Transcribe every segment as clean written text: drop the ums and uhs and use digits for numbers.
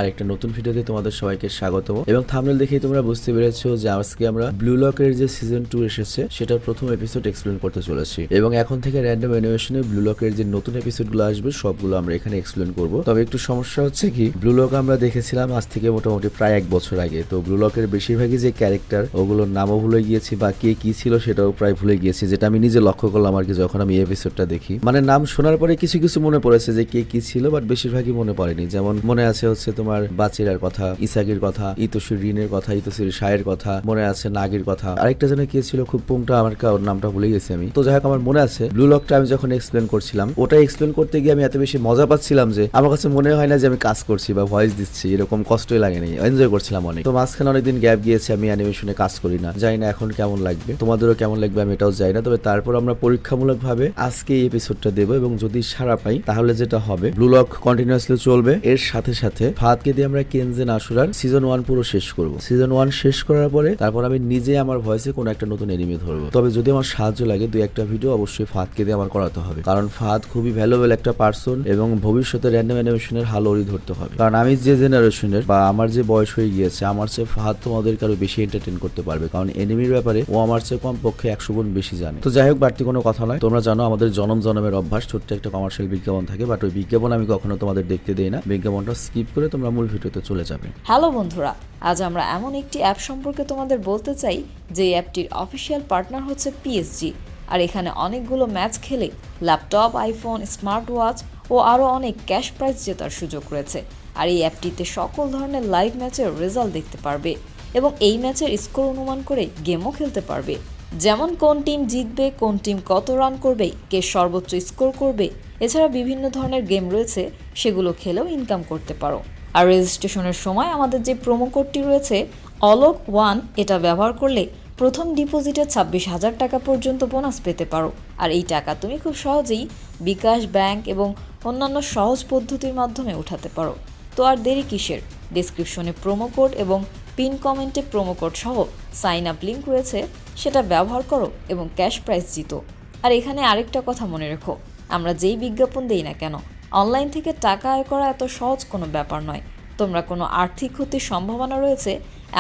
আরেকটা নতুন ভিডিওতে তোমাদের সবাইকে স্বাগতম এবং থাম্বনেল দেখেই তোমরা বুঝতে পেরেছো যে আজকে আমরা ব্লু লকের যে সিজন 2 এসেছে সেটার প্রথম এপিসোড এক্সপ্লেন করতে চলেছি এবং এখন থেকে র্যান্ডম অ্যানিমেশনে ব্লু লকের যে নতুন এপিসোডগুলো আসবে সবগুলো আমরা এখানে এক্সপ্লেন করব। তবে একটু সমস্যা হচ্ছে কি, ব্লু লক আমরা দেখেছিলাম আজ থেকে মোটামুটি প্রায় 1 বছর আগে। তো ব্লু লকের বেশিরভাগই যে ক্যারেক্টার ওগুলোর নামও ভুলে গিয়েছি বা কে কি ছিল সেটাও প্রায় ভুলে গিয়েছি, যেটা আমি নিজে লক্ষ্য করলাম আর কি যখন আমি এই এপিসোডটা দেখি। মানে নাম শোনার পরে কিছু কিছু মনে পড়েছে যে কে কি ছিল, বাট বেশিরভাগই মনে পড়েনি। যেমন মনে আছে হচ্ছে তোমার বাচিরার কথা, ইসাগির কথা, ইতোশির রিনের কথা, ইতোশির সায়ের কথা, মনে আছে নাগির কথা, আরেকটা যেন কে ছিল খুব পুংটা আমার ওর নামটা ভুলে গেছি আমি। তো যাই হোক আমার মনে আছে ব্লু লকটা আমি যখন এক্সপ্লেন করছিলাম ওটা এক্সপ্লেন করতে গিয়ে আমি এত বেশি মজা পাচ্ছিলাম যে আমার কাছে মনে হয় না যে আমি কাজ করছি বা ভয়েস দিচ্ছি, এরকম কষ্টই লাগেনি, এনজয় করছিলাম অনেক। তো মাঝখানে অনেকদিন গ্যাপ গিয়েছে, আমি অ্যানিমেশনে কাজ করি না, জানি না এখন কেমন লাগবে, তোমাদেরও কেমন লাগবে আমি এটাও জানি না। তবে তারপর আমরা পরীক্ষামূলক ভাবে আজকে এই এপিসোডটা দেবো এবং যদি সাড়া পাই তাহলে যেটা হবে ব্লু লক কন্টিনিউয়াসলি চলবে, এর সাথে সাথে ফাহাদকে দিয়ে আমরা কেনজেন আশুরার সিজন 1 পুরো শেষ করব। সিজন 1 শেষ করার পরে তারপর আমি নিজে আমার ভয়েসে কোনো একটা নতুন এনিমে ধরবো। তবে যদি আমার সাহায্য লাগে দুই একটা ভিডিও অবশ্যই ফাহাদকে দিয়ে আমার করাতে হবে, কারণ ফাহাদ খুবই ভ্যালুয়েবল একটা পার্সন এবং ভবিষ্যতে র্যান্ডম অ্যানিমেশনের হালরি ধরতে হবে। কারণ আমি যে জেনারেশনের বা আমার যে বয়স হয়ে গিয়েছে, আমার চেয়ে ফাহাদ তোমাদেরকে আরো বেশি এন্টারটেইন করতে পারবে, কারণ এনিমির ব্যাপারে ও আমার চেয়ে কম পক্ষে 100 গুণ বেশি জানে। তো যাই হোক, বাড়তি কোনো কথা নয়, তোমরা জানো আমাদের জনম জনমের অভ্যাস ছোট্ট একটা কমার্শিয়াল বিজ্ঞাপন থাকে, বাট ওই বিজ্ঞাপন আমি কখনো তোমাদের দেখতে দেই না, বিজ্ঞাপনটা স্কিপ করে তোমরা মূল ভিডিওতে চলে যাবে। হ্যালো বন্ধুরা, আজ আমরা এমন একটি অ্যাপ সম্পর্কে তোমাদের বলতে চাই যে অ্যাপটির অফিসিয়াল পার্টনার হচ্ছে পিএসজি। আর এখানে অনেকগুলো ম্যাচ খেলে ল্যাপটপ, আইফোন, স্মার্ট ওয়াচ ও আরও অনেক ক্যাশ প্রাইজ জেতার সুযোগ রয়েছে। আর এই অ্যাপটিতে সকল ধরনের লাইভ ম্যাচের রেজাল্ট দেখতে পারবে এবং এই ম্যাচের স্কোর অনুমান করে গেমও খেলতে পারবে, যেমন কোন টিম জিতবে, কোন টিম কত রান করবে, কে সর্বোচ্চ স্কোর করবে। এছাড়া বিভিন্ন ধরনের গেম রয়েছে, সেগুলো খেলেও ইনকাম করতে পারো। আর রেজিস্ট্রেশনের সময় আমাদের যে প্রোমো কোডটি রয়েছে অলোক 1, এটা ব্যবহার করলে প্রথম ডিপোজিটে 26,000 টাকা পর্যন্ত বোনাস পেতে পারো। আর এই টাকা তুমি খুব সহজেই বিকাশ, ব্যাংক এবং অন্যান্য সহজ পদ্ধতির মাধ্যমে উঠাতে পারো। তো আর দেরি কিসের, ডেসক্রিপশনে প্রোমো কোড এবং পিন কমেন্টে প্রোমো কোড সহ সাইন আপ লিঙ্ক রয়েছে, সেটা ব্যবহার করো এবং ক্যাশ প্রাইজ জিতো। আর এখানে আরেকটা কথা মনে রেখো, আমরা যেই বিজ্ঞাপন দেই না কেন, অনলাইন থেকে টাকা আয় করা এত সহজ কোনো ব্যাপার নয়। তোমরা কোনো আর্থিক ক্ষতির সম্ভাবনা রয়েছে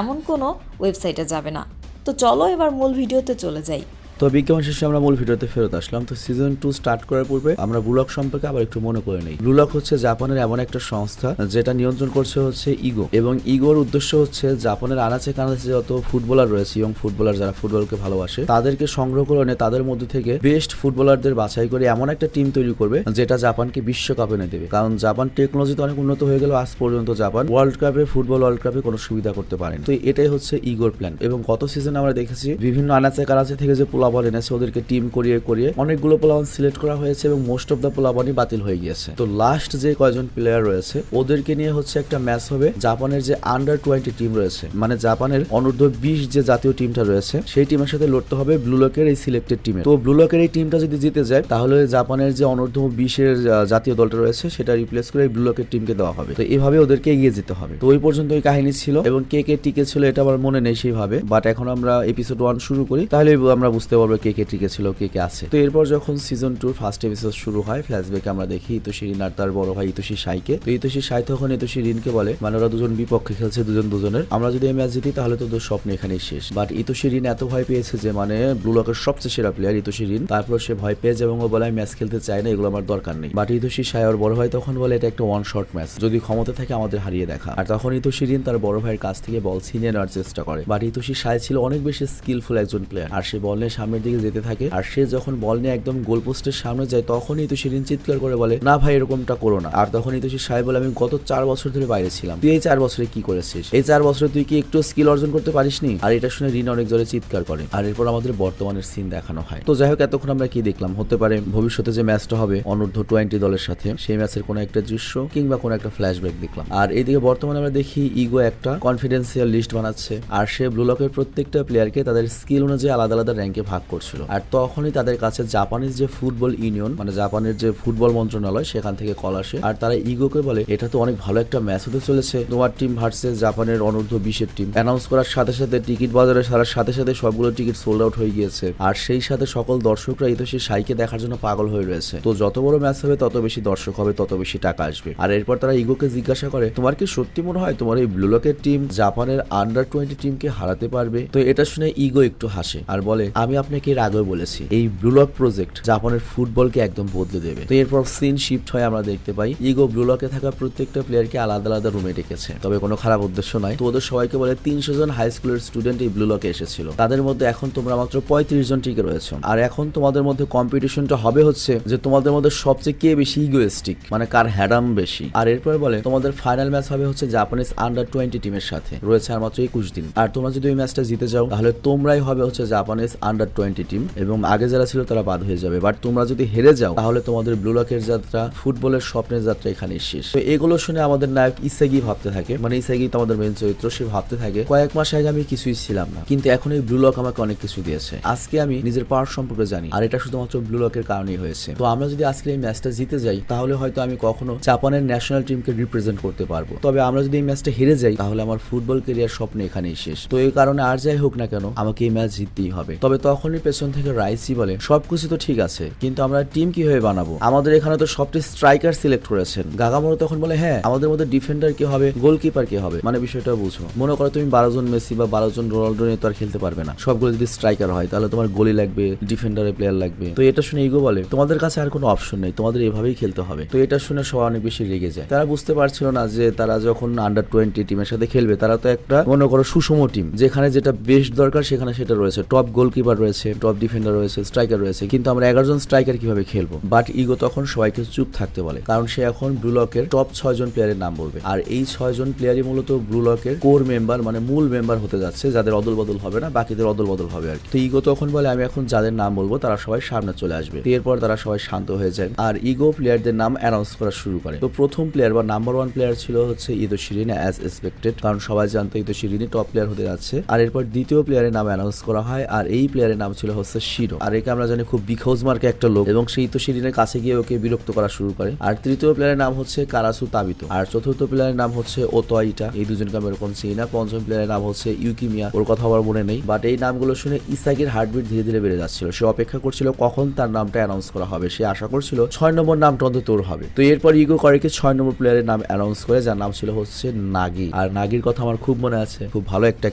এমন কোনো ওয়েবসাইটে যাবে না। তো চলো এবার মূল ভিডিওতে চলে যাই। তো বিজ্ঞাপন শেষে আমরা মূল ভিডিওতে ফেরত আসলাম। তো সিজন 2 স্টার্ট করার পূর্বে আমরা ব্লু লক সম্পর্কে আবার একটু মনে করে নেই। ব্লু লক হচ্ছে জাপানের এমন একটা সংস্থা যেটা নিয়ন্ত্রণ করছে হচ্ছে ইগো, এবং ইগোর উদ্দেশ্য হচ্ছে জাপানের আনাচে কানাচে যত ফুটবলার রয়েছে, ইয়ং ফুটবলার যারা ফুটবলকে ভালোবাসে, তাদেরকে সংগ্রহ করে এনে তাদের মধ্যে থেকে বেস্ট ফুটবলারদের বাছাই করে এমন একটা টিম তৈরি করবে যেটা জাপানকে বিশ্বকাপে এনে দেবে। কারণ জাপান টেকনোলজিতে অনেক উন্নত হয়ে গেল, আজ পর্যন্ত জাপান ওয়ার্ল্ড কাপে, ফুটবল ওয়ার্ল্ড কাপে কোনো সুবিধা করতে পারেনি। তো এটাই হচ্ছে ইগোর প্ল্যান। এবং গত সিজনে আমরা দেখেছি বিভিন্ন আনাচে কানাচে থেকে যে পোলাবল এনেছে ওদেরকে টিম করিয়ে অনেকগুলো পোলাবন সিলেক্ট করা হয়েছে এবং মোস্ট অফ দ্য পোলাবনই বাতিল হয়ে গিয়েছে। তো লাস্ট যে কয়জন প্লেয়ার রয়েছে ওদেরকে নিয়ে হচ্ছে একটা ম্যাচ হবে জাপানের যে আন্ডার 20 টিম রয়েছে, মানে জাপানের অনূর্ধ্ব 20 যে জাতীয় টিমটা রয়েছে সেই টিমের সাথে লড়তে হবে ব্লু লকের এই সিলেক্টেড টিমে। তো ব্লু লকের এই টিমটা যদি জিতে যায় তাহলে জাপানের যে অনূর্ধ্ব 20 এর জাতীয় দলটা রয়েছে সেটা রিপ্লেস করে এই ব্লু লকের টিমকে দেওয়া হবে। তো এইভাবে ওদেরকে এগিয়ে যেতে হবে। তো ওই পর্যন্ত ওই কাহিনী ছিল এবং কে কে টিকে ছিল এটা আমার মনে নেই সেইভাবে, বাট এখন আমরা এপিসোড 1 শুরু করি তাহলে আমরা বুঝতে পারবো কে কে টিকে ছিল, কে কে আছে। তো এরপর যখন সিজন 2 ফার্স্ট এপিসোড শুরু হয়, ফ্ল্যাশব্যাকে আমরা দেখি ইতোশি রিন আর তার বড় ভাই ইতোশি সাইকে। তো ইতোশি সাই তখন ইতোশি রিনকে বলে, মানে ওরা দুজন বিপক্ষে খেলছে দুজনের, আমরা যদি এই ম্যাচ জিতি তাহলে তো তোর স্বপ্ন এখানেই শেষ। বাট ইতোশি রিন এত ভয় পেয়েছে যে, মানে ব্লু লকের সবচেয়ে সেরা প্লেয়ার ইতোশি রিন, তারপর সে ভয় পেয়ে যায় এবং ও বলে আমি ম্যাচ খেলতে চাই না, এগুলো আমার দরকার নেই। বাট ইতোশি সাই আর বড় ভাই তখন বলে এটা একটা ওয়ান শট ম্যাচ, যদি ক্ষমতা থাকে আমাদের হারিয়ে দেখা। আর তখন ইতোশি রিন তার বড় ভাইয়ের কাছ থেকে বল ছিনিয়ে নেওয়ার চেষ্টা করে। বাট ইতোশি সাই ছিল অনেক বেশি স্কিলফুল একজন প্লেয়ার, আর সে বল নিয়ে সামনের দিকে যেতে থাকে। আর সে যখন বল নিয়ে একদম গোল পোস্টের সামনে যায় তখনই ইতোশি রিন চিৎকার করে বলে না ভাই এরকমটা করো না। আর তখন ইতোশি সাই বলে আমি গত 4 বছর ধরে বাইরে ছিলাম, তুই এই 4 বছরে কি করেছিস? এই 4 বছরে তুই কি একটু স্কিল অর্জন করতে পারিসনি? আর এটা শুনে রিন অনেক জোরে চিৎকার করে। আর এরপর আমাদের বর্তমানের সিন দেখানো হয়। তো যাই হোক, এতক্ষণ আমরা কি দেখলাম, হতে পারে ভবিষ্যতে যে ম্যাচটা হবে অনূর্ধ্ব 20 দলের সাথে সেই ম্যাচের কোনো একটা দৃশ্য কিংবা কোনো একটা ফ্ল্যাশব্যাক দেখলাম। আর এইদিকে বর্তমানে আমরা দেখি ইগো একটা কনফিডেন্সিয়াল লিস্ট বানাচ্ছে আর সে ব্লু লকের প্রত্যেকটা প্লেয়ারকে তাদের স্কিল অনুযায়ী আলাদা আলাদা র্যাঙ্কে ভাগ করছিল। আর তখনই তাদের কাছে জাপানিজ যে ফুটবল ইউনিয়ন মানে জাপানের যে ফুটবল মন্ত্রণালয় সেখান থেকে কল আসে। আর তারা ইগোকে বলে এটা তো অনেক ভালো একটা ম্যাচ হতে চলেছে, তোমার টিম ভার্সেস জাপানের অনূর্ধ্ব 20-এর টিম। অ্যানাউন্স করার সাথে সাথে টিকিট বাজারে সারার সাথে সাথে সবগুলো টিকিট সোল্ড আউট হয়ে গিয়েছে। আর সেই সাথে সকল দর্শকরা ইতোশি সাইকে দেখার জন্য পাগল হয়ে রয়েছে। তো যত বড় ম্যাচ হবে তত বেশি দর্শক হবে, তত বেশি টাকা আসবে। আর এরপর তারা ইগোকে জিজ্ঞাসা করে তোমার কি সত্যি মনে হয় তোমার এই ব্লু লকের টিম জাপানের আন্ডার 20 টিমকে হারাতে পারবে? তো এটা শুনে ইগো একটু হাসে আর বলে আমি আপনাকে এর আগেও বলেছি এই ব্লু লক প্রজেক্ট জাপানের ফুটবলকে একদম বদলে দেবে। তো এরপর সিন শিফট হয়, আমরা দেখতে পাই ইগো ব্লু লকে থাকা প্রত্যেকটা প্লেয়ারকে আলাদা আলাদা রুমে ডেকেছে। তবে কোনো খারাপ উদ্দেশ্য নাই। তো ওদের সবাইকে বলে 300 জন হাই স্কুলের স্টুডেন্ট এই ব্লু লকে এসেছিল, তাদের মধ্যে এখন তোমরা মাত্র 35 জন টিকে রয়েছে। আর এখন তোমাদের মধ্যে কম্পিটিশনটা হবে হচ্ছে যে তোমাদের মধ্যে সবচেয়ে কে বেশি ইগোয়েস্টিক, মানে কার হ্যাডাম বেশি। আর এরপর বলে তোমাদের ফাইনাল ম্যাচ হবে হচ্ছে জাপানিজ আন্ডার 20 টিমের সাথে, রয়েছে আর মাত্র 21 দিন। আর তোমরা যদি ওই ম্যাচটা জিতে যাও তাহলে তোমরাই হবে হচ্ছে জাপানিজ আন্ডার 20 টিম এবং আগে যারা ছিল তারা বাদ হয়ে যাবে। বাট তোমরা যদি হেরে যাও তাহলে তোমাদের ব্লু লকের যাত্রা, ফুটবলের স্বপ্নের যাত্রা এখানে শেষ। তো এগুলো শুনে আমাদের নায়ক ইসাগি ভাবতে থাকে, মানে ইসাগি তো আমাদের মেইন চরিত্র, সে ভাবতে থাকে কয়েক মাস আগে আমি কিছুই ছিলাম না, কিন্তু এখন এই ব্লু লক আমাকে অনেক কিছু দিয়েছে। আজকে আমি নিজের পাওয়ার সম্পর্কে জানি আর এটা শুধুমাত্র ব্লু লকের কারণেই হয়েছে। তো আমরা যদি আজকে এই ম্যাচটা জিতে যাই তাহলে হয়তো আমি কখনো জাপানের ন্যাশনাল টিমকে রিপ্রেজেন্ট করতে পারবো। তবে আমরা যদি এই ম্যাচটা হেরে যাই তাহলে আমার ফুটবল ক্যারিয়ার স্বপ্ন এখানেই শেষ। তো এই কারণে আর যাই হোক না কেন আমাকে এই ম্যাচ জিততেই হবে। তবে তখনই পেছন থেকে রাইসি বলে সবকিছু তো ঠিক আছে কিন্তু আমরা টিম কিভাবে বানাবো, আমাদের এখানে তো সবটি স্ট্রাইকার সিলেক্ট করেছেন। গাগামোরো তখন বলে হ্যাঁ আমাদের মধ্যে ডিফেন্ডার কে হবে, গোলকিপার কে হবে, মানে বিষয়টা বুঝো। মনে করো তুমি 12 জন মেসি বা 12 জন রোনাল্ডো নিয়ে তো আর খেলতে পারবে না, সবগুলো যদি স্ট্রাইকার হয় তাহলে তোমার গোলি লাগবে, ডিফেন্ডারের প্লেয়ার লাগবে। তো এটা শুনে ইগো বলে তোমাদের কাছে আর কোনো অপশন নেই, তোমাদের এভাবেই খেলতে হবে। তো এটা শুনে সবাই অনেক বেশি রেগে যায়। তারা বুঝতে পারছিল না যে তারা যখন আন্ডার 20 টিমের সাথে খেলবে তারা তো একটা মনে করো সুষম টিম, যেখানে যেটা বেস্ট দরকার সেখানে সেটা রয়েছে, টপ গোলকিপার রয়েছে, টপ ডিফেন্ডার রয়েছে, স্ট্রাইকার রয়েছে, কিন্তু আমরা 11 জন স্ট্রাইকার কিভাবে খেলবো? বাট ইগো তখন সবাইকে চুপ থাকতে বলে, কারণ সে এখন ব্লু লকের টপ 6 জন প্লেয়ারের নাম বলবে। আর এই 6 জন প্লেয়ারই মূলত ব্লু লকের কোর মেম্বার, মানে মূল মেম্বার হতে যাচ্ছে, যাদের অদল বদল হবে না, বাকিদের অদল বদল হবে আর কি। তো ইগো তখন বলে আমি এখন যাদের নাম বলবো তারা সবাই সামনে চলে আসবে। এরপর তারা সবাই শান্ত হয়ে যায় আর ইগো প্লেয়ারদের নাম অ্যানাউন্স করা শুরু করে। তো প্রথম প্লেয়ার বা নাম্বার 1 প্লেয়ার ছিল হচ্ছে ইদো শিরিনে অ্যাজ এক্সপেক্টেড, কারণ সবাই জানতো ইদো শিরিনে টপ প্লেয়ার হতে যাচ্ছে। আর এরপর দ্বিতীয় প্লেয়ারের নাম অ্যানাউন্স করা হয় আর এই প্লেয়ারের নাম ছিল হচ্ছে শিরো। আর একে আমরা জানি খুব বিখোজ মার্কে একটা লোক এবং সেই ইদো শিরিনের কাছে গিয়ে ওকে বিরক্ত করা শুরু করে। আর তৃতীয় প্লেয়ারের নাম হচ্ছে কারাসু তাবিতো। আর চতুর্থ প্লেয়ারের নাম হচ্ছে ওতোয়াইটা, এই দুজনকে আমি এরকম চিনি না। পঞ্চম প্লেয়ারের নাম হচ্ছে ইউকিমিয়া, ওর কথা আমার মনে নেই। বাট এই নামগুলো শুনে ইসাগির হার্টবিট ধীরে ধীরে বেড়ে যাচ্ছিল। সে অপেক্ষা করছিল কখন তার নামটা অ্যানাউন্স করা হবে। সে আশা করছিল 6 নম্বর নামটা অন্তত তোর হবে। তো এরপর ইগো করে কি 6 নম্বর প্লেয়ারের নাম অ্যানাউন্স করে, যার নাম ছিল হচ্ছে নাগি। আর নাগির কথা আমার খুব মনে আছে, খুব ভালো একটা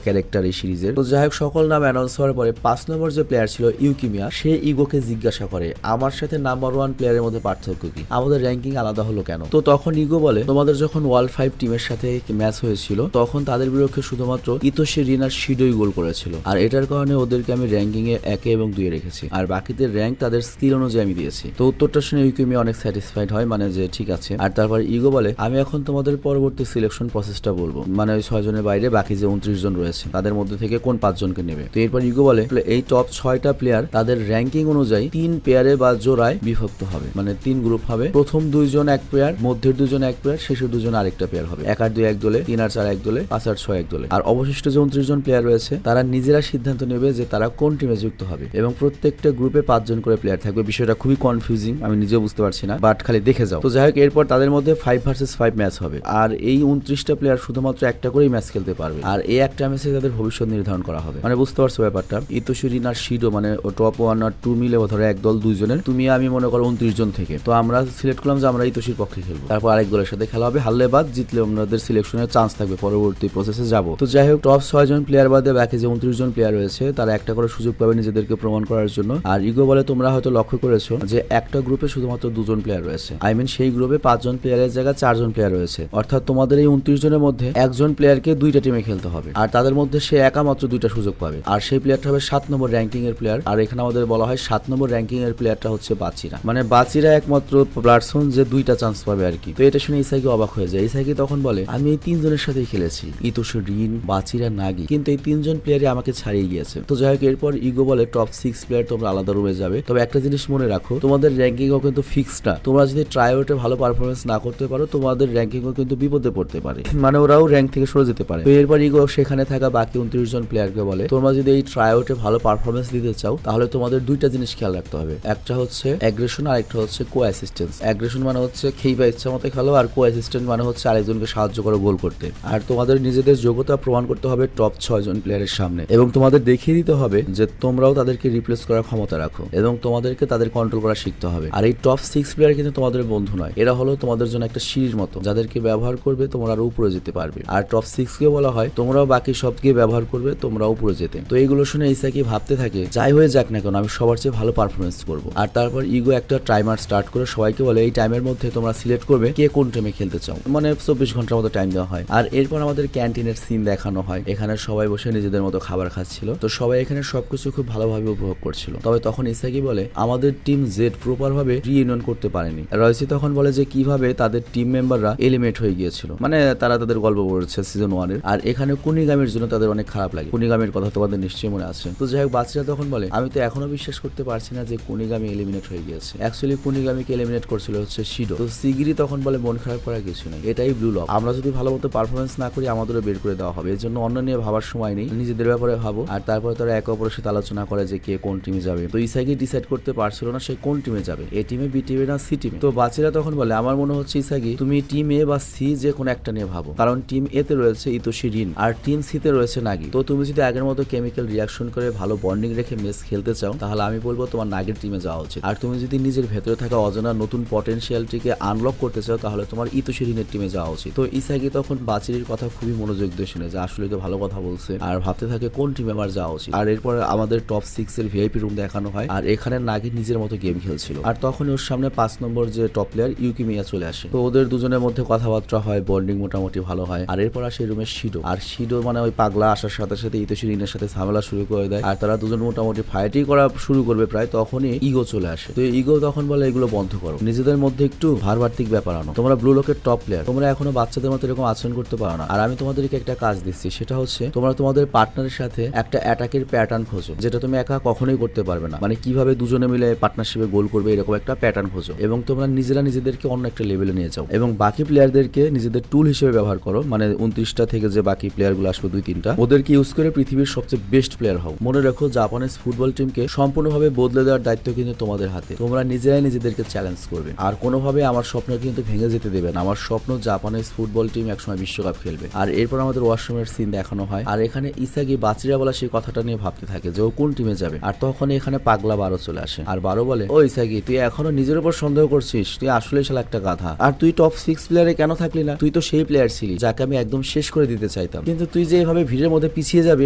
ক্যারেক্টার এই সিরিজের। তো যাই হোক সকল নাম অ্যানাউন্স হওয়ার পরে 5 নম্বর যে প্লেয়ার ছিল ইউকিমিয়া, সে ইগোকে জিজ্ঞাসা করে আমার সাথে নাম্বার 1 প্লেয়ারের মধ্যে পার্থক্য কি, আমাদের র্যাঙ্কিং আলাদা হলো কেন? তো তখন ইগো বলে তোমাদের যখন ওয়ার্ল্ড 5 টিমের সাথে ম্যাচ হয়েছিল তখন তাদের বিপক্ষে শুধুমাত্র ইতোশি রিনার শিডোই গোল করেছিল। আর এটার কারণে ওদেরকে আমি র্যাঙ্কিং এ 1 এবং 2 এ রেখেছি আর বাকিদের র্যাঙ্ক তাদের স্কিল অনুযায়ী আমি দিয়েছি। তো উত্তরটা শুনে ইউকিমিয়া অনেক স্যাটিসফাইড হয়, মানে যে ঠিক আছে। আর তারপর ইগো বলে আমি এখন তোমাদের পরবর্তী সিলেকশন প্রসেসটা বলবো, মানে ওই 6 জনের বাইরে বাকি যে 29 জন রয়েছে তাদের মধ্যে থেকে কোন 5 জনকে নেবে। তো এরপর ইগো বলে এই টপ 6টা প্লেয়ার তাদের র্যাঙ্কিং অনুযায়ী 3 পেয়ারে বা জোড়ায় বিভক্ত হবে, মানে 3 গ্রুপ হবে। প্রথম 2 জন 1 পেয়ার, মধ্যের 2 জন 1 পেয়ার, শেষের 2 জন আরেকটা পেয়ার হবে। 1 আর 2 এক দলে, 3 আর 4 এক দলে, 5 আর 6 এক দলে। আর অবশিষ্ট যে 29 জন প্লেয়ার রয়েছে তারা নিজেরা সিদ্ধান্ত নেবে যে তারা কোন টিমে যুক্ত হবে এবং প্রত্যেকটা গ্রুপে 5 জন করে প্লেয়ার থাকবে। বিষয়টা খুবই কনফিউজিং, আমি নিজেও বুঝতে পারছি না, বাট খালি দেখে যাও। তো যাই হোক এরপর তাদের মধ্যে 5 ভার্সেস 5 ম্যাচ হবে আর এই 29টা প্লেয়ার শুধুমাত্র একটা করেই ম্যাচ খেলতে পারবে। আর এই একটা ম্যাচে তাদের ভবিষ্যৎ নির্ধারণ করা হবে, মানে বুঝতে পারছো ব্যাপারটা। ইতোশি রিন আর শিডো মানে টপ 1 আর 2 মিলে ধরো এক দল 2 জনের, তুমি আমি মনে করো 29 জন থেকে। তো আমরা সিলেক্ট করলাম যে আমরা ইতোশির পক্ষে খেলবো, তারপর আরেক দলের সাথে খেলা হবে, হারলে বাদ, জিতলে আমাদের সিলেকশনের চান্স থাকবে পরবর্তী প্রসেসে যাব। তো যাই হোক টপ 6 জন প্লেয়ার বাদে বাকি যে 29 জন প্লেয়ার রয়েছে তারা একটা করে সুযোগ পাবে নিজেদেরকে প্রমাণ করার জন্য। আর ইগো বলে তোমরা হয়তো লক্ষ্য করেছো যে একটা গ্রুপে শুধুমাত্র 2 জন প্লেয়ার রয়েছে, আই মিন সেই গ্রুপে 5 জন প্লেয়ারের জায়গায় 4 জন প্লেয়ার রয়েছে। অর্থাৎ তোমাদের এই 29 জনের মধ্যে একজন প্লেয়ারকে 2টা টিমে খেলতে হবে আর তাদের মধ্যে সে একা মাত্র 2টা সুযোগ পাবে। আর সেই প্লেয়ারটা হবে 7 নম্বর র্যাঙ্কিং এর প্লেয়ার। আর এখানে আমাদের বলা হয় 7 নম্বর র্যাঙ্কিং এর প্লেয়ারটা হচ্ছে বাচিরা, মানে বাচিরা একমাত্র পার্সন যে 2টা চান্স পাবে আর কি। তো এটা শুনে ইসাকি অবাক হয়ে যায়। ইসাকি তখন বলে আমি এই 3 জনের সাথেই খেলেছি, ইতোশি রিন, বাচিরা, নাগি, কিন্তু এই 3 জন প্লেয়ারই আমাকে ছাড়িয়ে গিয়েছে। তো যাই হোক এরপর ইগো বলে টপ 6 প্লেয়ার তোমরা আলাদা রুমে যাবে, তবে একটা জিনিস মনে রাখো তোমাদের র্যাঙ্কিংও কিন্তু ফিক্সড না। তোমরা যদি ট্রাইআউটে ভালো পারফরমেন্স না করতে পারো তোমাদের র্যাঙ্কিংও কিন্তু বিপদে পড়তে পারে, মানে ওরাও র্যাঙ্ক থেকে সরে যেতে পারে। তো এরপর ইগো সেখানে থাকা বাকি 29 জন প্লেয়ারকে বলে তোমরা যদি এই ট্রাইআউটে ভালো পারফরমেন্স পারফরমেন্স দিতে চাও তাহলে তোমাদের দুইটা জিনিস খেয়াল রাখতে হবে, একটা হচ্ছে অ্যাগ্রেশন আর একটা হচ্ছে কো অ্যাসিস্ট্যান্স। অ্যাগ্রেশন মানে হচ্ছে খেইবা ইচ্ছা মতো খেলো, আর কো অ্যাসিস্ট্যান্ট মানে হচ্ছে আরেকজনকে সাহায্য করো গোল করতে। আর তোমাদের নিজেদের যোগ্যতা প্রমাণ করতে হবে টপ 6 জন প্লেয়ারের সামনে, এবং তোমাদের দেখিয়ে দিতে হবে যে তোমরাও তাদেরকে রিপ্লেস করার ক্ষমতা রাখো এবং তোমাদেরকে তাদের কন্ট্রোল করা শিখতে হবে। আর এই টপ 6 প্লেয়ার কিন্তু তোমাদের বন্ধু নয়, এরা হলো তোমাদের জন্য একটা সিঁড়ির মতো, যাদেরকে ব্যবহার করবে তোমরা আরো উপরে যেতে পারবে। আর টপ 6 কে বলা হয় তোমরাও বাকি সবকে ব্যবহার করবে তোমরাও উপরে যেতে। তো এইগুলো শুনে ইসাকি ভাবতে থাকে যাই হয়ে যাক না কেন আমি সবার চেয়ে ভালো পারফরমেন্স করব। আর তারপর ইগো একটা টাইমার স্টার্ট করে সবাইকে বলে এই টাইমের মধ্যে তোমরা সিলেক্ট করবে কে কোন টিমে খেলতে চাও, মানে 24 ঘন্টার মতো টাইম দেওয়া হয়। আর এরপর আমাদের ক্যান্টিনের সিন দেখানো হয়, এখানে সবাই বসে নিজেদের মতো খাবার খাচ্ছিল, তো সবাই এখানে সবকিছু খুব ভালোভাবে উপভোগ করছিল। তবে তখন ইসাকি বলে আমাদের টিম জেড প্রপার ভাবে রিইউনিয়ন করতে পারেনি। রয়সি তখন বলে যে কিভাবে তাদের টিম মেম্বাররা এলিমিনেট হয়ে গিয়েছিল, মানে তারা তাদের গল্প বলছে সিজন 1 এর। আর এখানে কুনিগামির জন্য তাদের অনেক খারাপ লাগে, কুনিগামির কথা তোমাদের নিশ্চয়ই মনে আছে। তো যাই হোক বাচ্চারা তখন বলে আমি তো এখনো বিশ্বাস করতে পারছি না যে কুনিগামি এলিমিনেট হয়ে গিয়েছে। অ্যাকচুয়ালি কুনিগামিকে এলিমিনেট করছিল হচ্ছে শিডো। তো সিগিরি তখন বলে মন খারাপ করার কিছু নেই, এটাই ব্লু লক, আমরা যদি ভালো মতো পারফরমেন্স না করি আমাদেরও বের করে দেওয়া হবে, এর জন্য অন্য নিয়ে ভাবার সময় নেই, নিজেদের ব্যাপারে ভাবো। আর তারপরে তারা একে অপরের সাথে আলোচনা করে যে কে কোন টিমে যাবে। তো ইসাকি ডিসাইড করতে পারছিল না সে কোন টিমে যাবে, এ টিমে, বি টিমে না সি টিমে। তো বাচ্চারা তখন বলে আমার মনে হচ্ছে ইসাকি তুমি টিম এ বা সি যে কোনো একটা নিয়ে ভাবো, কারণ টিম এ তে রয়েছে ইতোশি রিন আর টিম সি তে রয়েছে নাগি। তো তুমি যদি আগের মতো কেমিক্যাল রিয়াকশন করে ভালো বন্ডিং রেখে ম্যাচ খেলতে চাও তাহলে আমি বলবো তোমার নাগের টিমে যাওয়া উচিত। আর তুমি যদি নিজের ভেতরে থাকা অজানা নতুন পটেনশিয়ালটিকে আনলক করতে চাও তাহলে তোমার ইতোশি রিনের টিমে যাওয়া উচিত। তো ইসাকি তখন বাচিরির কথা খুবই মনোযোগ দিয়ে শুনে যে আসলে তো ভালো কথা বলছে, আর ভাবতে থাকে কোন টিমে আমার যাওয়া উচিত। আর এরপর আমাদের টপ 6 এর ভিআইপি রুম দেখানো হয়, আর এখানে নাগি নিজের মতো গেম খেলছিল। আর তখন ওর সামনে 5 নম্বর যে টপ প্লেয়ার ইউকিমিয়া চলে আসে। তো ওদের দুজনের মধ্যে কথাবার্তা হয়, বন্ডিং মোটামুটি ভালো হয়। আর এরপর আসে রুমে শিডো, আর শিডো মানে ওই পাগলা আসার সাথে সাথে ইতোশি রিনের সাথে ঝামেলা শুরু করে দেয়, আর তারা দুজন মোটামুটি ফাইটই করা শুরু করবে প্রায়, তখনই ইগো চলে আসে। তো ইগো তখন বলে এগুলো বন্ধ করো, নিজেদের মধ্যে একটু ভারবার্তিক ব্যাপার আনো, তোমরা ব্লু লকের টপ প্লেয়ার, তোমরা এখনো বাচ্চাদের মতো এরকম আচরণ করতে পারো না। আর আমি তোমাদেরকে একটা কাজ দিচ্ছি, সেটা হচ্ছে তোমরা তোমাদের পার্টনারের সাথে একটা অ্যাটাকের প্যাটার্ন খোঁজো, যেটা তুমি একা কখনোই করতে পারবে না, মানে কিভাবে দুজনে মিলে পার্টনারশিপে গোল করবে এরকম একটা প্যাটার্ন খোঁজো, এবং তোমরা নিজেরা নিজেদেরকে অন্য একটা লেভেলে নিয়ে যাও এবং বাকি প্লেয়ারদেরকে নিজেদের টুল হিসেবে ব্যবহার করো, মানে 29টা থেকে যে বাকি প্লেয়ারগুলো আসবে 2-3টা ওদেরকে ইউজ করে পৃথিবীর সবচেয়ে বেস্ট প্লেয়ার হও। মনে রাখো জাপানিজ ফুটবল টিমকে সম্পূর্ণভাবে বদলে দেওয়ার দায়িত্ব কিন্তু তোমাদের হাতে, তোমরা নিজেরাই নিজেদেরকে চ্যালেঞ্জ করবে। আর কোনোভাবে আমার স্বপ্ন কিন্তু ভেঙে যেতে দেবে না, আমার স্বপ্ন জাপানিজ ফুটবল টিম একসময় বিশ্বকাপ খেলবে। আর এরপর আমাদের ওয়াশরুমের সিন দেখানো হয়, আর এখানে ইসাকি বাচিরা বলা সেই কথাটা নিয়ে ভাবতে থাকে যে ও কোন টিমে যাবে। আর তখন এখানে পাগলা বারো চলে আসে, আর বারো বলে ও ইসাকি তুই এখনো নিজের উপর সন্দেহ করছিস, তুই আসলেই শালা একটা গাধা, আর তুই টপ 6 প্লেয়ারে কেন থাকলি না, তুই তো সেই প্লেয়ার ছিলি যাকে আমি একদম শেষ করে দিতে চাইতাম, কিন্তু তুই যে এভাবে ভিড়ের মধ্যে পিছিয়ে যাবে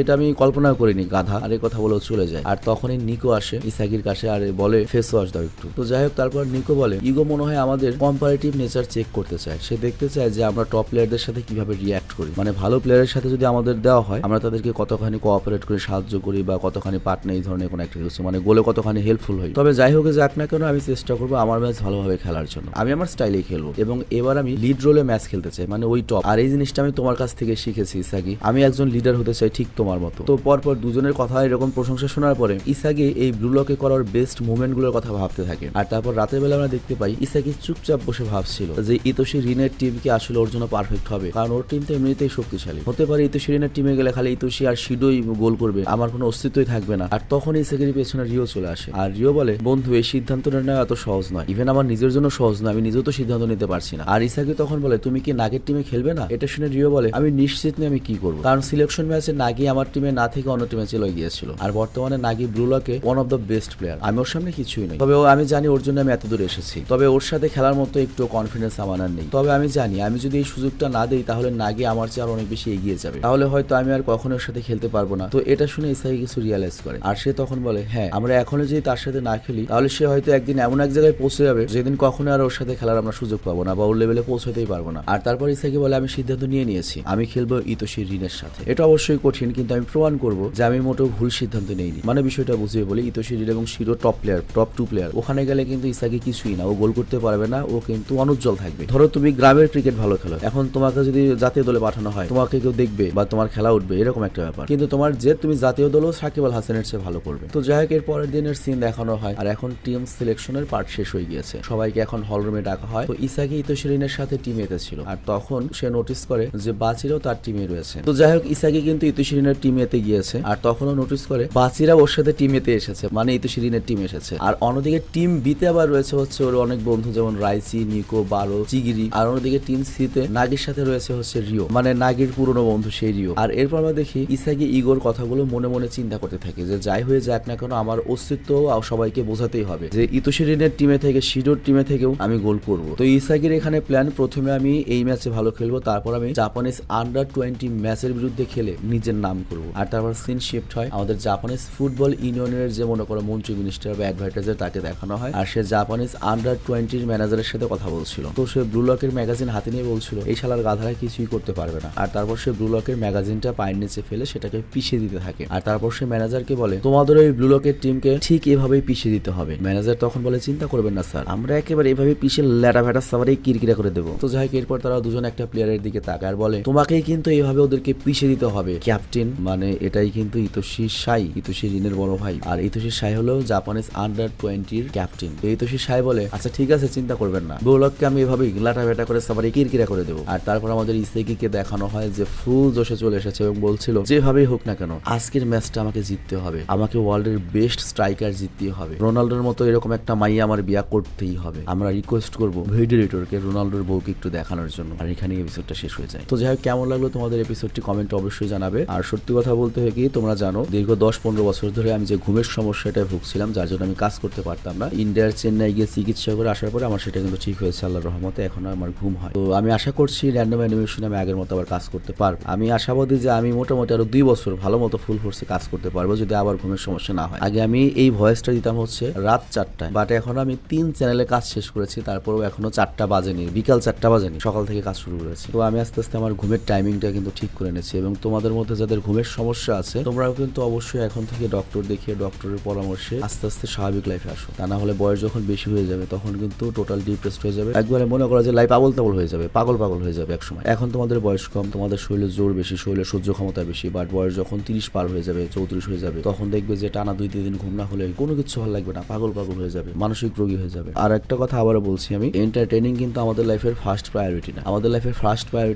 এটা আমি কল্পনা করিনি গাধা। আর এই কথা বলেও চলে যায়। আর তখনই নিকো আসে ইসাকির কাছে আর বলে ফেস ওয়াশ দাও একটু। তো যাই হোক তারপর নিকো বলে ইগো মনে হয় আমাদের কম্পারেটিভ নেচার চেক করতে চায়, সে দেখতে চায় যে আমরা টপ প্লেয়ারদের সাথে কিভাবে রিয়াক্ট করি, মানে ভালো প্লেয়ারের সাথে যদি আমাদের দেওয়া হয় আমরা তাদেরকে কতখানি কোঅপারেট করে সাহায্য করি বা কতখানি পার্টনার এই ধরনের কোনো একটা কিছু, মানে গোলে কতখানি হেল্পফুল হই। তবে যাই হোক যাক না কেন আমি চেষ্টা করবো আমার ম্যাচ ভালোভাবে খেলার জন্য, আমি আমার স্টাইলেই খেলবো এবং এবার আমি লিড রোলে ম্যাচ খেলতে চাই, মানে ওই টপ। আর এই জিনিসটা আমি তোমার কাছ থেকে শিখেছি ইসাকি, আমি একজন লিডার হতে চাই ঠিক তোমার মতো। তো পরপর দুজনের কথা এরকম প্রশংসা শোনার পরে ইসাকি এই ব্লু লকে করার বেস্ট মুভমেন্ট গুলোর কথা ভাবতে থাকে। আর তারপর রাতের বেলা আমরা দেখতে পাই ইসাকি চুপচাপ বসে ভাবছিল যে ইতোশি রিনের টিম কি আসলে ওর জন্য পারফেক্ট হবে, কারণ ওর টিম তো এমনিতেই শক্তিশালী, হতে পারে ইতোশি রিনের টিমে গেলে খালি ইতোশি আর শিডোই গোল করবে, আমার কোনো অস্তিত্বই থাকবে না। আর তখন ইসাকির পেছনে রিও চলে আসে, আর রিও বলে বন্ধু এই সিদ্ধান্তটা নেওয়া এত সহজ নয়, ইভেন আমার নিজের জন্য সহজ নয়, আমি নিজেও তো সিদ্ধান্ত নিতে পারছি না। আর ইসাকি তখন বলে তুমি কি নাগের টিমে খেলবে না, এটা শুনে রিও বলে আমি নিশ্চিত নই আমি কি করবো, কারণ সিলেকশন ম্যাচে নাগি আমার টিমে না থেকে অন্য টিমে চলে গিয়েছিল, আর বর্তমানে নাগি ব্লু লকে one of the best player, আমি ওর সামনে কিছুই নেই। তবে আমি জানি ওর জন্য আমি এত দূর এসেছি, তবে ওর সাথে খেলার মতো একটু কনফিডেন্স আমার আর নেই। তবে আমি জানি আমি যদি এই সুযোগটা না দেই তাহলে নাগি আমার চেয়ে আর অনেক বেশি এগিয়ে যাবে, তাহলে হয়তো আমি আর কখনো ওর সাথে খেলতে পারবো না। তো এটা শুনে ইসাকি কিছু রিয়ালাইজ করে, আর সে তখন বলে হ্যাঁ আমরা এখনো যদি তার সাথে না খেলি তাহলে সে হয়তো একদিন এমন এক জায়গায় পৌঁছে যাবে যেদিন কখনো আর ওর সাথে খেলার আমরা সুযোগ পাবো না বা ওর লেভেলে পৌঁছাতেই পারবো না। আর তারপর ইসাকি বলে আমি সিদ্ধান্ত নিয়ে নিয়েছি, আমি খেলবো ইতোশি রিনের সাথে। এটা অবশ্যই কঠিন, কিন্তু আমি প্রমাণ করবো যে আমি মোটেও ভুল সিদ্ধান্ত নেইনি। মানে বিষয়টা বুঝিয়ে বলি ইতোশি রিন এবং শিরো টপ প্লেয়ার, টপ 2 প্লেয়ার, ওখানে গেলে কিন্তু ইসাকি কিছুই না, ও গোল করতে পারবে না, ও কিন্তু অনুজ্জ্বল থাকবে। ধরো তুমি গ্রামের ক্রিকেট ভালো খেলো, এখন তোমাকে যদি জাতীয় দলে পাঠানো হয় তোমাকে কেউ দেখবে বা তোমার খেলা উঠবে এরকম একটা ব্যাপার, কিন্তু তোমার যে তুমি জাতীয় দলও সাকিব আল হাসানের চেয়ে ভালো করবে। তো যাই হোক এর পরের দিনের সিন দেখানো হয়, আর এখন টিম সিলেকশনের পার্ট শেষ হয়ে গিয়েছে, সবাইকে এখন হল রুমে ডাকা হয়। তো ইসাকি ইতোশি রিনের সাথে টিমে ছিল, আর তখন সে নোটিস করে যে বাচিরাও তার টিমে রয়েছে। তো যাই হোক ইসাকি কিন্তু ইতোশি রিনের টিমে গিয়েছে, আর তখনও নোটিস করে বাচিরা ওর সাথে টিম এতে এসেছে, মানে ইতোশি রিনের টিম এসেছে। আর অন্যদিকে টিম বিতে আবার রয়েছে হচ্ছে ওর অনেক বন্ধু, যেমন রাইসি, নিকো, বারো, চিগিরি। আর অন্যদিকে টিম সিতে নাগির সাথে রয়েছে হচ্ছে রিও, মানে নাগির পুরনো বন্ধু সেই রিও। আর এরপর আমরা দেখি ইসাগি ইগোর কথাগুলো মনে মনে চিন্তা করতে থাকে যে যাই হয়ে যাক না কেন আমার অস্তিত্ব সবাইকে বোঝাতেই হবে যে ইতোশি রিনের টিমে থেকে শিডোর টিমে থেকেও আমি গোল করব। তো ইসাগির এখানে প্ল্যান, প্রথমে আমি এই ম্যাচে ভালো খেলবো, তারপর আমি জাপানিজ আন্ডার-20 ম্যাচের বিরুদ্ধে খেলে নিজের নাম করব। আর তারপর সিন শিফট হয় আমাদের জাপানিজ ফুটবল ইউনিয়নের যে মনে করো মন্ত্রী, মিনিস্টার বা অ্যাডভার্টাইজার, তাকে দেখানো হয়। আর সে জাপানিজ আন্ডার-20 ম্যানেজারের সাথে কথা বলছিল। তো সে ব্লু লকের ম্যাগাজিন হাতে নিয়ে বলছিল এই শালার গাধারা কিছুই করতে পারবে না। আর তারপর সে ব্লু লকের ম্যাগাজিনটা পায়ের নিচে ফেলে সেটাকে পিষে দিতে থাকে। আর তারপর সে ম্যানেজারকে বলে তোমাদের ওই ব্লু লকের টিমকে ঠিক এভাবেই পিষে দিতে হবে। ম্যানেজার তখন বলে চিন্তা করবেন না স্যার, আমরা একেবারে এভাবে পিষে ল্যাটা ভ্যাটা সবারই কিরকিরা করে দেবো। তো যাই হোক, এরপর তারা দুজন একটা প্লেয়ারের দিকে তাকায় আর বলে তোমাকেই কিন্তু এইভাবে ওদেরকে পিষে দিতে হবে ক্যাপ্টেন। মানে এটাই কিন্তু ইতোশি সাই, ইতোশি রিনের বড় ভাই। আর ইতোশি সাই হলো জাপানিজ আন্ডার-20 ক্যাপ্টেন। তো ইতোশি সাই বলে আচ্ছা ঠিক আছে, চিন্তা করবেন না, ব্লু লককে আমি এভাবেই ল্যাটা ভ্যাটা করে সবারই কিরকিরা করে দেবো। আর তারপর আমাদের ইসাগিকে দেখানো হয় যে ফুল জোশে চলে এসেছে এবং বলছিল যেভাবেই হোক না কেন আজকের ম্যাচটা আমাকে জিততে হবে, আমাকে ওয়ার্ল্ডের বেস্ট স্ট্রাইকার জিততেই হবে, রোনাল্ডোর মতো এরকম একটা মাইয়া আমার বিয়া করতেই হবে। আমরা রিকোয়েস্ট করবো ভিডিও এডিটরকে রোনাল্ডোর বউকে একটু দেখানোর জন্য। আর এখানে এপিসোডটা শেষ হয়ে যায়। তো যাই হোক, কেমন লাগলো তোমাদের এপিসোডটি কমেন্টে অবশ্যই জানাবে। আর সত্যি কথা বলতে হয় কি, তোমরা জানো দীর্ঘ 10-15 বছর ধরে আমি যে ঘুমের সমস্যাটা ভুগছিলাম, যার জন্য আমি কাজ করতে পারতাম না, ইন্ডিয়ার চেন্নাই গিয়ে চিকিৎসা করে আসার পরে আমার সেটা কিন্তু ঠিক হয়েছে আল্লাহর রহমতে। এখন আমার ঘুম হয়। তো আমি আশা করছি র্যান্ডম অ্যানিমেশনে আমি আগের মতো আবার কাজ করতে পারবো। আমি আশাবাদী যে আমি মোটামুটি আরো 2 বছর ভালো মতো ফুল ফোর্সে কাজ করতে পারবো যদি আবার ঘুমের সমস্যা না হয়। আগে আমি এই ভয়েসটা দিতাম হচ্ছে রাত 4টায়, বাট এখন আমি 3 চ্যানেলে কাজ শেষ করেছি, তারপরেও এখনো 4টা বাজেনি, বিকাল 4টা বাজেনি, সকাল থেকে কাজ শুরু করেছি। তো আমি আস্তে আস্তে আমার ঘুমের টাইমিংটা কিন্তু ঠিক করে নিয়েছি। এবং তোমাদের মধ্যে যাদের ঘুমের সমস্যা আছে তোমরাও কিন্তু অবশ্যই এখন থেকে ডক্টর দেখিয়ে ডক্টরের পরামর্শে আস্তে আস্তে স্বাভাবিক লাইফে আসো। তা না হলে বয়স যখন বেশি হয়ে যাবে তখন কিন্তু টোটাল ডিপ্রেসড হয়ে যাবে, একবারে মনে করো যে লাইফ আবল তাবল হয়ে যাবে, পাগল পাগল হয়ে যাবে একসময়। এখন তোমাদের বয়স কম, তোমাদের শরীরে জোর বেশি, শরীরে সহ্য ক্ষমতা বেশি, বাট বয়স যখন 30 পার হয়ে যাবে, 34 হয়ে যাবে, তখন দেখবে যে টানা 2-3 দিন ঘুম না হলে কোনো কিছু ভালো লাগবে না, পাগল পাগল হয়ে যাবে, মানসিক রোগী হয়ে যাবে। আর একটা কথা আবারও বলছি আমি, এন্টারটেইনিং কিন্তু আমাদের লাইফের ফার্স্ট প্রায়োরিটি না। আমাদের লাইফের ফার্স্ট প্রায়োরিটি